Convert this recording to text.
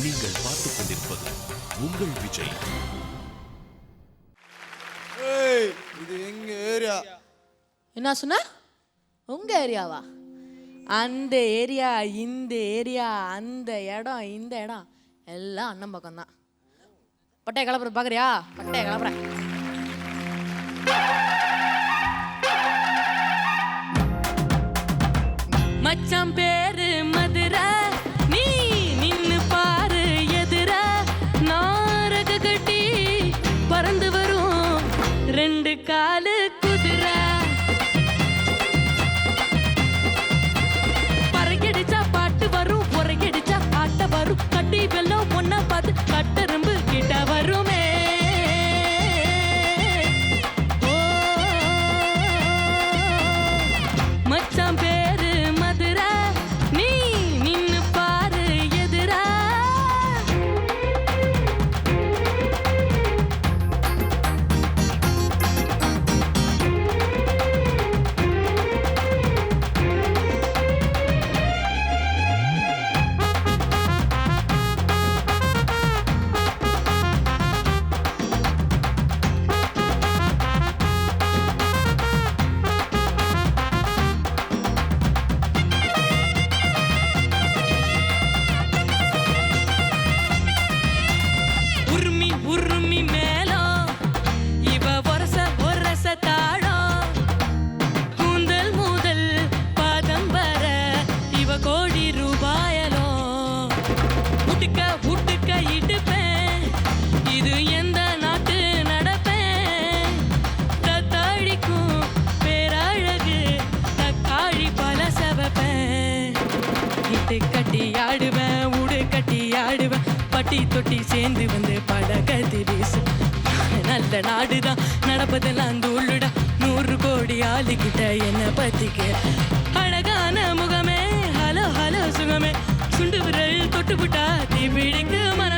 நீங்கள் பார்த்துக் கொண்டிருப்பது உங்கள் விஜய். இது எங்க ஏரியா? என்ன சொன்ன? உங்க ஏரியாவா? அந்த ஏரியா, இந்த ஏரியா, அந்த இடம், இந்த இடம் எல்லாம் அண்ணன் பக்கம் தான். பட்டைய கிளப்புற பாக்குறியா? பட்டைய கிளப்புற. மச்சான் பேரு மதுரை, நீ நின்னு பாரு எதிர. நாரக கட்டி பறந்து வரும் 2 காலு குதிரை. பறகடிச்சா பாட்டு வரும், பொறகடிச்சா ஆட்ட வரும். கட்டி வெள்ளம் ஒன்ன பார்த்து கட்டரும்பு கிட்ட வருமே. மச்சான் பேரு மதுரை, நீ நின்னு பாரு எதிர. உருமி மேலும் இவ ஒரச தாழம். கூந்தல் முதல் பாதம் வர இவ கோடி ரூபாயலும். உட்டுக்க இடுப்பேன், இது எந்த நாட்டு நடப்பேன். தத்தாழிக்கும் பேரழகு தக்காளி பல செவப்பேன். முட்டு கட்டி ஆடுவேன், உடு கட்டி ஆடுவேன். பட்டி தொட்டி சேர்ந்து வந்து படகதி வீசு. நல்ல நாடுதான், நடப்பதெல்லாம் தூளுடா. 100 கோடி ஆளுகிட்ட என்ன பத்திக்க. அழகான முகமே, ஹலோ ஹலோ சுகமே. சுண்டு விரல் தொட்டு விட்டா தீ பிடிக்குமா?